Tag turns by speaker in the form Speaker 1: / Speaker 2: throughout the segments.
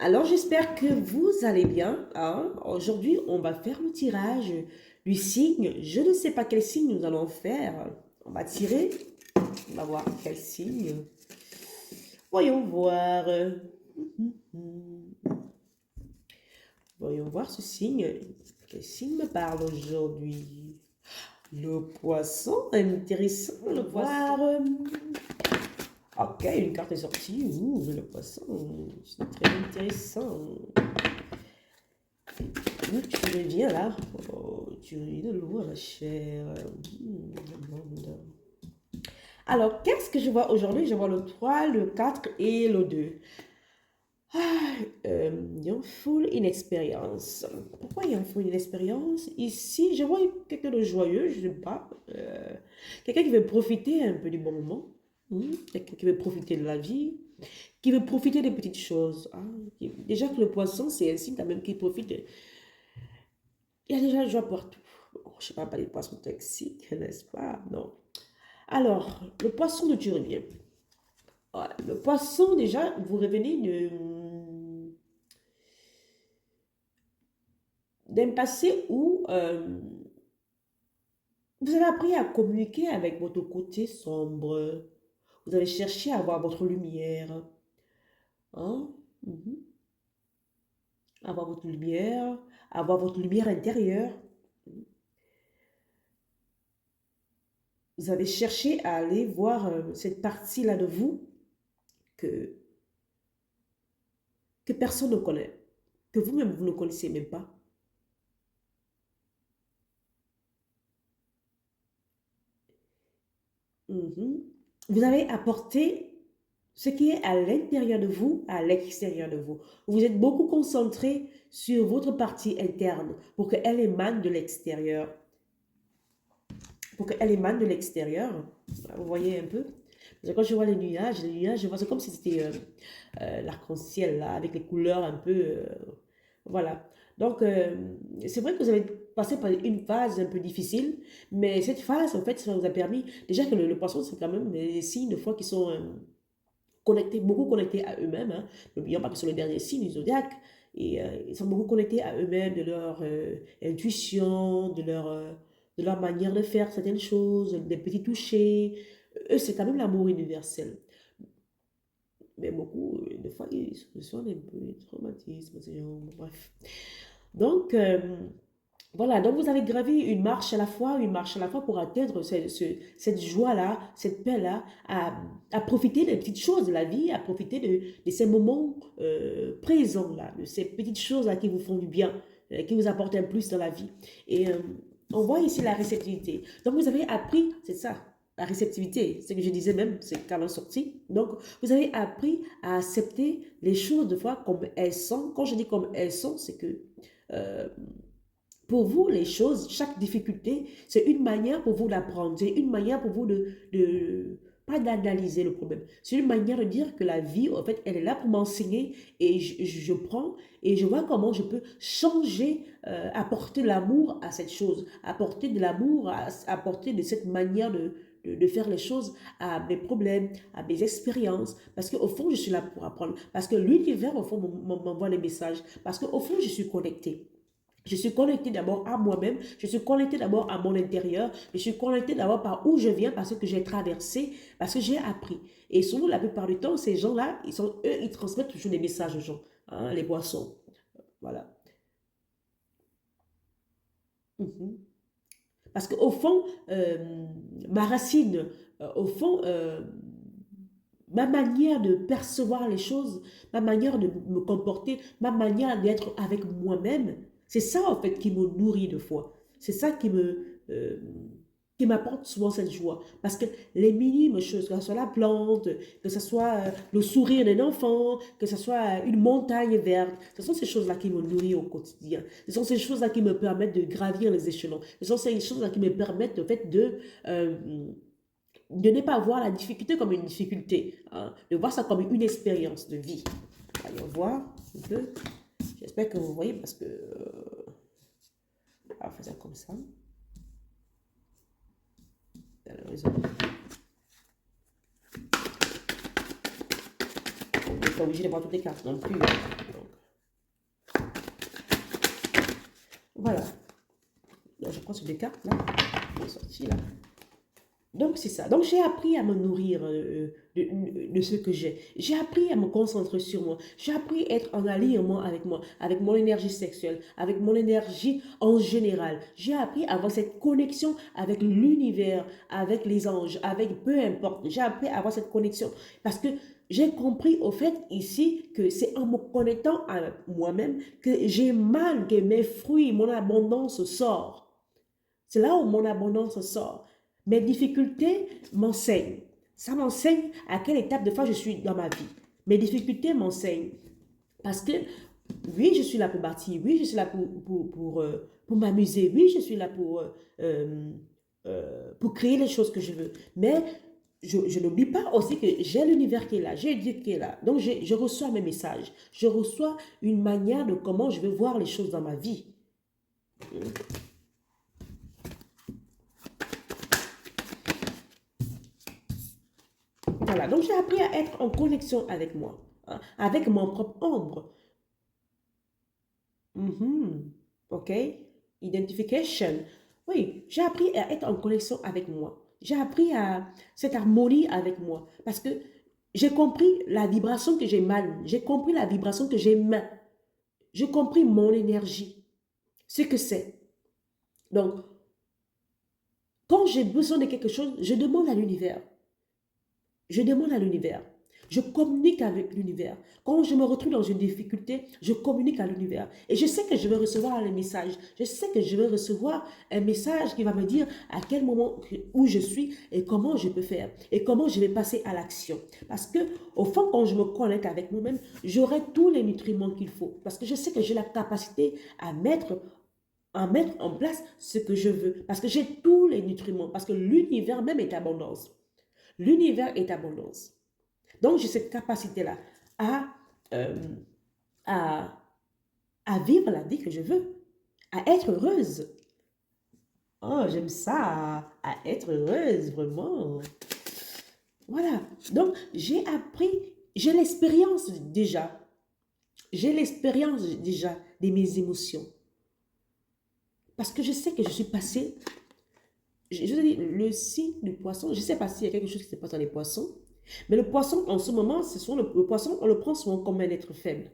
Speaker 1: Alors, j'espère que vous allez bien, hein. Aujourd'hui, on va faire le tirage du signe. Je ne sais pas quel signe nous allons faire. On va tirer. On va voir quel signe. Voyons voir. Voyons voir ce signe. Quel signe me parle aujourd'hui? Le poisson. Intéressant. Le voir. Ok, une carte est sortie. Ouh, le poisson. C'est très intéressant. Où tu reviens là? Oh, tu ris de loin, ma chère. Alors, qu'est-ce que je vois aujourd'hui? Je vois le 3, le 4 et le 2. Il en faut une expérience. Pourquoi il en faut une expérience? Ici, je vois quelqu'un de joyeux, je ne sais pas. Quelqu'un qui veut profiter un peu du bon moment. Quelqu'un qui veut profiter de la vie, qui veut profiter des petites choses. Déjà que le poisson, c'est un signe quand même qui profite il y a déjà la joie partout. Bon, je ne sais pas les poissons toxiques, n'est-ce pas? Non. Alors, le poisson de tu reviens. Voilà. Le poisson, déjà, vous revenez d'un passé où vous avez appris à communiquer avec votre côté sombre. Vous avez cherché à avoir votre lumière. Hein? Mhm. Avoir votre lumière intérieure. Vous avez cherché à aller voir cette partie-là de vous que personne ne connaît, que vous-même, vous ne connaissez même pas. Mhm. Vous avez apporté ce qui est à l'intérieur de vous, à l'extérieur de vous. Vous êtes beaucoup concentré sur votre partie interne pour qu'elle émane de l'extérieur. Pour qu'elle émane de l'extérieur. Vous voyez un peu? Parce que quand je vois les nuages, je vois c'est comme si c'était l'arc-en-ciel là, avec les couleurs un peu. Voilà. Donc, c'est vrai que vous avez passé par une phase un peu difficile, mais cette phase, en fait, ça vous a permis. Déjà que le poisson, c'est quand même des signes de foi qui sont connectés, beaucoup connectés à eux-mêmes. Hein. N'oublions pas que c'est le dernier signe du zodiaque. Et ils sont beaucoup connectés à eux-mêmes, de leur intuition, de leur manière de faire certaines choses, des petits touchés. Eux, c'est quand même l'amour universel. Mais beaucoup, des fois, ils reçoivent un peu de traumatisme, ce genre, bref. Donc, voilà, donc vous avez gravi une marche à la fois pour atteindre cette joie-là, cette paix-là, à profiter des petites choses de la vie, à profiter de ces moments présents-là, de ces petites choses-là qui vous font du bien, qui vous apportent un plus dans la vie. Et on voit ici la réceptivité. Donc vous avez appris, c'est ça, la réceptivité, ce que je disais même, c'est quand on sorti. Donc vous avez appris à accepter les choses de fois comme elles sont. Quand je dis comme elles sont, c'est que... euh, pour vous, les choses, chaque difficulté, c'est une manière pour vous d'apprendre, c'est une manière pour vous pas d'analyser le problème, c'est une manière de dire que la vie, en fait, elle est là pour m'enseigner et je prends et je vois comment je peux changer, apporter l'amour à cette chose, apporter de l'amour, apporter de cette manière de faire les choses à mes problèmes, à mes expériences, parce qu'au fond, je suis là pour apprendre, parce que l'univers, au fond, m'envoie les messages, parce qu'au fond, je suis connectée. Je suis connecté d'abord à moi-même, je suis connecté d'abord à mon intérieur, je suis connecté d'abord par où je viens parce que j'ai traversé, parce que j'ai appris. Et souvent, la plupart du temps, ces gens-là, eux, ils transmettent toujours des messages aux gens, hein, les boissons. Voilà. Mhm. Parce qu'au fond, ma racine, au fond, ma manière de percevoir les choses, ma manière de me comporter, ma manière d'être avec moi-même, c'est ça en fait qui me nourrit de foi. C'est ça qui m'apporte souvent cette joie. Parce que les minimes choses, que ce soit la plante, que ce soit le sourire d'un enfant, que ce soit une montagne verte, ce sont ces choses-là qui me nourrissent au quotidien. Ce sont ces choses-là qui me permettent de gravir les échelons. Ce sont ces choses-là qui me permettent en fait de ne pas voir la difficulté comme une difficulté, hein, de voir ça comme une expérience de vie. Allez, on voit un peu. J'espère que vous voyez parce que... on va faire ça comme ça. Dans le réseau. pas obligé de voir toutes les cartes non plus, hein. Donc, voilà. Donc, je prends sur des cartes, là. Je suis sortie, là. Donc, c'est ça. Donc, j'ai appris à me nourrir de ce que j'ai. J'ai appris à me concentrer sur moi. J'ai appris à être en alignement avec moi, avec mon énergie sexuelle, avec mon énergie en général. J'ai appris à avoir cette connexion avec l'univers, avec les anges, avec peu importe. J'ai appris à avoir cette connexion parce que j'ai compris au fait ici que c'est en me connectant à moi-même que j'ai mal, que mes fruits, mon abondance sort. C'est là où mon abondance sort. Mes difficultés m'enseignent. Ça m'enseigne à quelle étape de fois je suis dans ma vie. Mes difficultés m'enseignent. Parce que, oui, je suis là pour bâtir. Oui, je suis là pour m'amuser. Oui, je suis là pour créer les choses que je veux. Mais je n'oublie pas aussi que j'ai l'univers qui est là. J'ai Dieu qui est là. Donc, je reçois mes messages. Je reçois une manière de comment je veux voir les choses dans ma vie. Voilà, donc j'ai appris à être en connexion avec moi, hein, avec mon propre ombre. Mhm. OK? Identification. Oui, j'ai appris à être en connexion avec moi. J'ai appris à cette harmonie avec moi. Parce que j'ai compris la vibration que j'émane. J'ai compris la vibration que j'émets. J'ai compris mon énergie. Ce que c'est. Donc, quand j'ai besoin de quelque chose, je demande à l'univers. Je demande à l'univers. Je communique avec l'univers. Quand je me retrouve dans une difficulté, je communique à l'univers. Et je sais que je vais recevoir un message. Je sais que je vais recevoir un message qui va me dire à quel moment où je suis et comment je peux faire. Et comment je vais passer à l'action. Parce que, au fond, quand je me connecte avec moi-même, j'aurai tous les nutriments qu'il faut. Parce que je sais que j'ai la capacité à mettre en place ce que je veux. Parce que j'ai tous les nutriments. Parce que l'univers même est abondance. L'univers est abondance. Donc, j'ai cette capacité-là à, euh, à, à vivre la vie que je veux, à être heureuse. Oh, j'aime ça, à être heureuse, vraiment. Voilà. Donc, j'ai appris, j'ai l'expérience déjà. J'ai l'expérience déjà de mes émotions. Parce que je sais que je suis passée, je te dis, le signe du poisson, je ne sais pas s'il y a quelque chose qui se passe dans les poissons, mais le poisson, en ce moment, le poisson, on le prend souvent comme un être faible.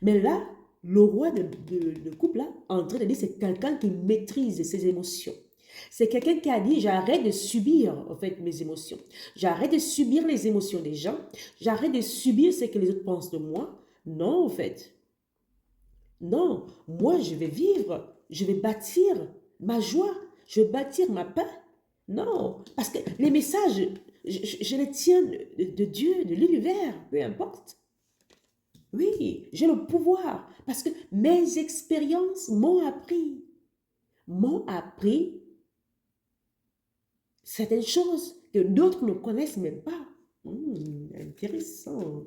Speaker 1: Mais là, le roi de couple, là, en train de dire, c'est quelqu'un qui maîtrise ses émotions. C'est quelqu'un qui a dit, j'arrête de subir, en fait, mes émotions. J'arrête de subir les émotions des gens. J'arrête de subir ce que les autres pensent de moi. Non, en fait. Non, moi, je vais vivre. Je vais bâtir ma joie. Je vais bâtir ma paix. Non, parce que les messages, je les tiens de Dieu, de l'univers, peu importe. Oui, j'ai le pouvoir parce que mes expériences m'ont appris certaines choses que d'autres ne connaissent même pas. Intéressant.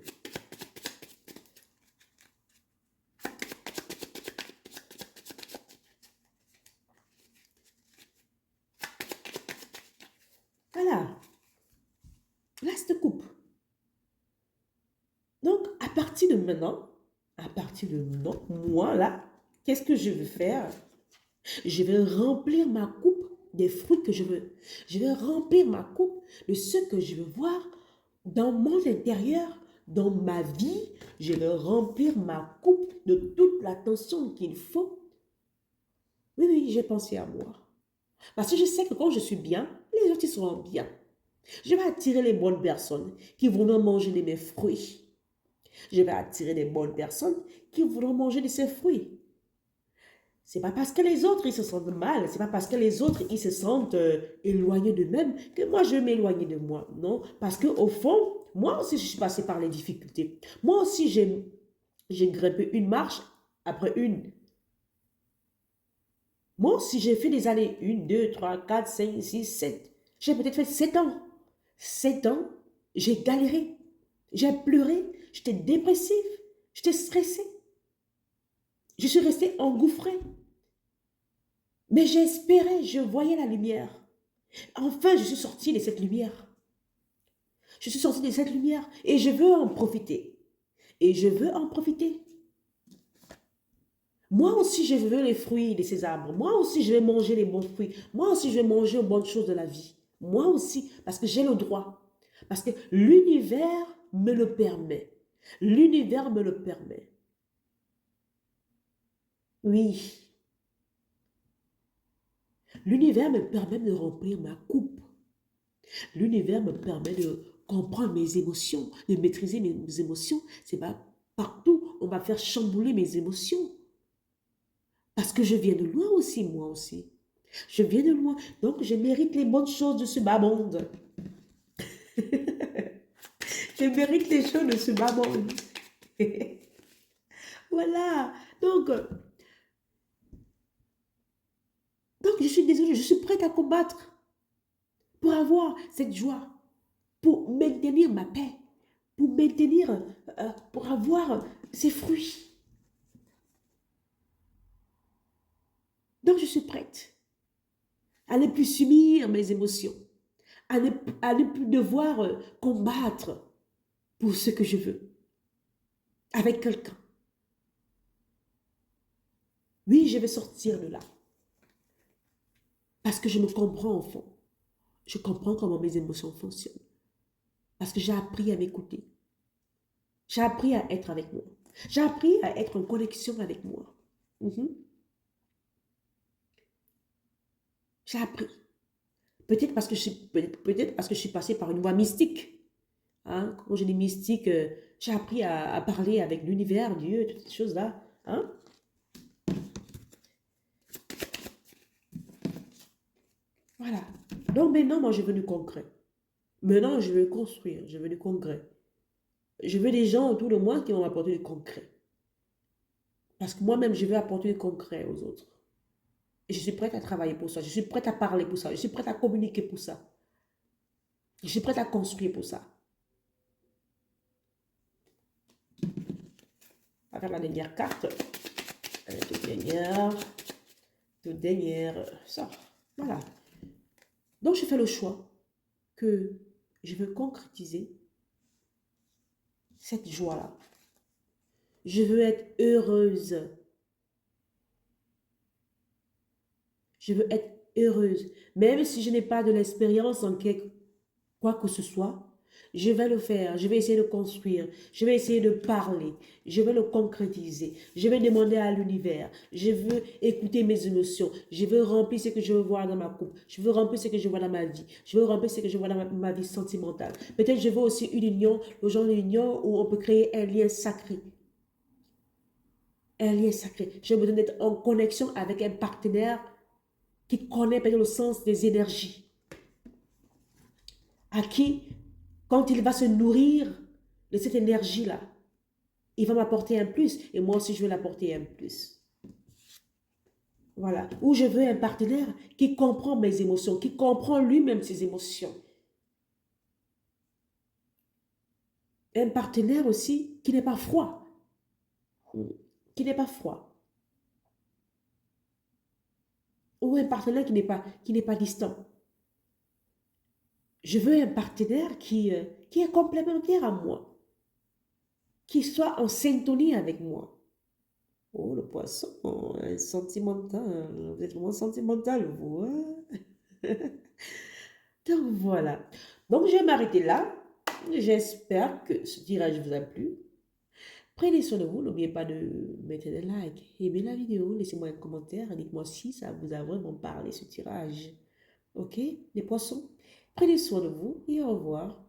Speaker 1: Voilà, là, je te coupe. Donc, à partir de maintenant, moi, là, qu'est-ce que je veux faire? Je vais remplir ma coupe des fruits que je veux. Je vais remplir ma coupe de ce que je veux voir dans mon intérieur, dans ma vie. Je vais remplir ma coupe de toute l'attention qu'il faut. Oui, oui, j'ai pensé à moi. Parce que je sais que quand je suis bien, les autres ils seront bien. Je vais attirer les bonnes personnes qui voudront manger de mes fruits. Je vais attirer les bonnes personnes qui voudront manger de ces fruits. C'est pas parce que les autres, ils se sentent mal, c'est pas parce que les autres, ils se sentent éloignés d'eux-mêmes que moi, je vais m'éloigner de moi. Non, parce que au fond, moi aussi, je suis passée par les difficultés. Moi aussi, j'ai grimpé une marche après une. Moi aussi, j'ai fait des années, une, deux, trois, quatre, cinq, six, sept. J'ai peut-être fait 7 ans. 7 ans, j'ai galéré. J'ai pleuré. J'étais dépressive. J'étais stressée. Je suis restée engouffrée. Mais j'espérais, je voyais la lumière. Enfin, je suis sortie de cette lumière et je veux en profiter. et je veux en profiter. Moi aussi, je veux les fruits de ces arbres. Moi aussi, je vais manger les bons fruits. Moi aussi, je vais manger les bonnes choses de la vie. Moi aussi, parce que j'ai le droit. Parce que l'univers me le permet. L'univers me le permet. Oui, l'univers me permet de remplir ma coupe. L'univers me permet de comprendre mes émotions, de maîtriser mes émotions. C'est pas partout, on va faire chambouler mes émotions. Parce que je viens de loin aussi, moi aussi. Je viens de loin, donc je mérite les bonnes choses de ce bas monde. Je mérite les choses de ce bas monde. Voilà. Donc, je suis désolée, je suis prête à combattre pour avoir cette joie, pour maintenir ma paix, pour maintenir, pour avoir ces fruits. Donc, je suis prête à ne plus subir mes émotions, à ne plus devoir combattre pour ce que je veux avec quelqu'un. Oui, je vais sortir de là parce que je me comprends au fond. Je comprends comment mes émotions fonctionnent parce que j'ai appris à m'écouter. J'ai appris à être avec moi. J'ai appris à être en connexion avec moi. Mhm. J'ai appris. Peut-être parce que je suis passée par une voie mystique. Hein? Quand je dis mystique, j'ai appris à parler avec l'univers, Dieu, toutes ces choses-là. Hein? Voilà. Donc maintenant, moi, je veux du concret. Maintenant, je veux construire, je veux du concret. Je veux des gens autour de moi qui vont m'apporter du concret. Parce que moi-même, je veux apporter du concret aux autres. Et je suis prête à travailler pour ça. Je suis prête à parler pour ça. Je suis prête à communiquer pour ça. Je suis prête à construire pour ça. On va faire la dernière carte. Toute dernière, ça. Voilà. Donc, je fais le choix que je veux concrétiser cette joie-là. Je veux être heureuse. Je veux être heureuse. Même si je n'ai pas de l'expérience en quoi que ce soit, je vais le faire. Je vais essayer de construire. Je vais essayer de parler. Je vais le concrétiser. Je vais demander à l'univers. Je veux écouter mes émotions. Je veux remplir ce que je veux voir dans ma coupe. Je veux remplir ce que je vois dans ma vie. Je veux remplir ce que je vois dans ma vie sentimentale. Peut-être je veux aussi une union, le genre d'union où on peut créer un lien sacré. Un lien sacré. J'ai besoin d'être en connexion avec un partenaire qui connaît peut-être le sens des énergies, à qui, quand il va se nourrir de cette énergie-là, il va m'apporter un plus, et moi aussi je vais l'apporter un plus. Voilà. Ou je veux un partenaire qui comprend mes émotions, qui comprend lui-même ses émotions. Un partenaire aussi qui n'est pas froid, qui n'est pas froid. Ou un partenaire qui n'est pas distant. Je veux un partenaire qui est complémentaire à moi, qui soit en syntonie avec moi. Oh, le poisson, sentimental. Vous êtes vraiment sentimental, vous. Hein? Donc, voilà. Donc, je vais m'arrêter là. J'espère que ce tirage vous a plu. Prenez soin de vous. N'oubliez pas de mettre des likes. Aimez la vidéo. Laissez-moi un commentaire. Dites-moi si ça vous a vraiment parlé, ce tirage. OK? Les poissons. Prenez soin de vous et au revoir.